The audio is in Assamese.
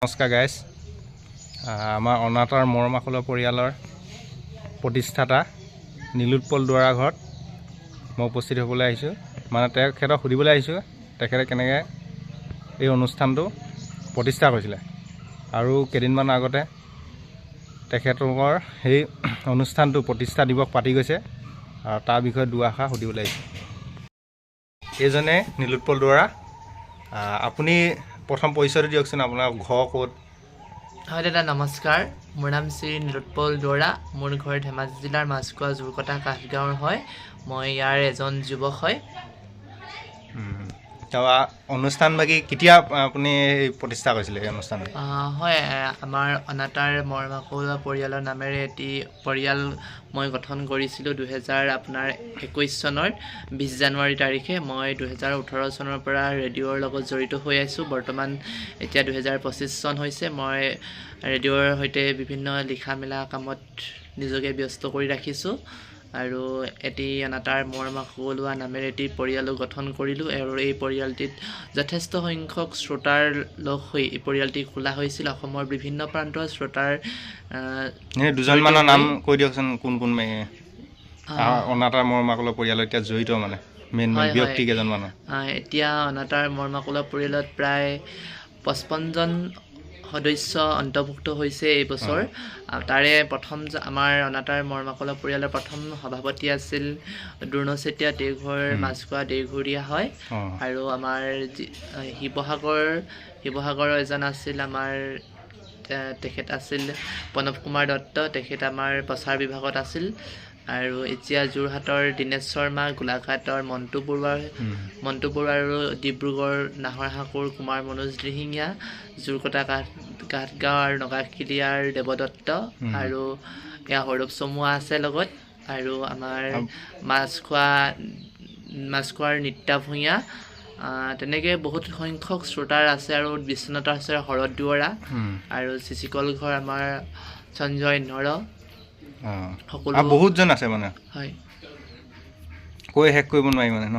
নমস্কাৰ গাইজ আমাৰ অনাতাঁৰ মৰমাখলৰ পৰিয়ালৰ প্ৰতিষ্ঠাতা নীলোৎপল দুৱৰাৰ ঘৰত মই উপস্থিত হ'বলৈ আহিছোঁ। মানে তেখেতক সুধিবলৈ আহিছোঁ তেখেতে কেনেকৈ এই অনুষ্ঠানটো প্ৰতিষ্ঠা কৰিছিলে আৰু কেইদিনমানৰ আগতে তেখেতৰ সেই অনুষ্ঠানটো প্ৰতিষ্ঠা দিৱস পাতি গৈছে আৰু তাৰ বিষয়ে দুআষাৰ সুধিবলৈ আহিছোঁ। এইজনে নীলোৎপল দুৱৰা। আপুনি প্ৰথম পৰিচয়টো দিয়কচোন, আপোনাৰ ঘৰ ক'ত? হয় দাদা নমস্কাৰ, মোৰ নাম শ্ৰী নীলোৎপল দুৱৰা। মোৰ ঘৰ ধেমাজি জিলাৰ মাছখোৱা জোৰকটা কাঠগাঁৱৰ হয়। মই ইয়াৰ এজন যুৱক হয়। তাৰপৰা অনুষ্ঠান বাকী কেতিয়া আপুনি প্ৰতিষ্ঠা কৰিছিলে এই অনুষ্ঠান? হয়, আমাৰ অনাতাঁৰ মৰমাখল পৰিয়ালৰ নামেৰে এটি পৰিয়াল মই গঠন কৰিছিলোঁ 2021 চনৰ 20 জানুৱাৰী তাৰিখে। মই 2018 চনৰ পৰা ৰেডিঅ'ৰ লগত জড়িত হৈ আছোঁ। বৰ্তমান এতিয়া 2025 চন হৈছে। মই ৰেডিঅ'ৰ সৈতে বিভিন্ন লিখা মেলা কামত নিজকে ব্যস্ত কৰি ৰাখিছোঁ আৰু এটি অনাতাঁৰ মৰমাখলুৱা নামেৰে এটি পৰিয়ালো গঠন কৰিলোঁ আৰু এই পৰিয়ালটিত যথেষ্ট সংখ্যক শ্ৰোতাৰ লগ হৈ এই পৰিয়ালটি খোলা হৈছিল। অসমৰ বিভিন্ন প্ৰান্তৰ শ্ৰোতাৰ দুজনমানৰ নাম কৈ দিয়কচোন, কোন কোন অনাতাঁৰ মৰমাখলৰ পৰিয়ালত এতিয়া জড়িত, মানে মেইন ব্যক্তি কেইজনমানৰ? এতিয়া অনাতাঁৰ মৰমাখলৰ পৰিয়ালত প্ৰায় 55জন সদস্য অন্তৰ্ভুক্ত হৈছে এই বছৰ। তাৰে প্ৰথম আমাৰ অনাতাঁৰ মৰমাখলৰ পৰিয়ালৰ প্ৰথম সভাপতি আছিল দ্ৰোণ চেতিয়া। দেওঘৰ মাছখোৱা দেওঘৰীয়া হয়। আৰু আমাৰ শিৱসাগৰৰ এজন আছিল আমাৰ তেখেত আছিল প্ৰণৱ কুমাৰ দত্ত। তেখেত আমাৰ প্ৰচাৰ বিভাগত আছিল। আৰু এতিয়া যোৰহাটৰ দীনেশ শৰ্মা, গোলাঘাটৰ মণ্টু বৰুৱা আৰু ডিব্ৰুগড় নাহৰহাকুৰ কুমাৰ মনোজ দিহিঙীয়া, জোৰকটা কাঠগাঁও আৰু নগাখিলীয়াৰ দেৱদত্ত আৰু এয়া সৌৰভ চমুৱা আছে লগত। আৰু আমাৰ মাছখোৱাৰ নিত্যা ভূঞা। তেনেকৈ বহুত সংখ্যক শ্ৰোতাৰ আছে আৰু বিশ্বনাথৰ আছে শৰৎ দুৱৰা আৰু চিচিকল ঘৰ আমাৰ সঞ্জয় নৰ। সকলো বহুতজন আছে মানে, হয়, কৈ শেষ কৰিব নোৱাৰি মানে ন?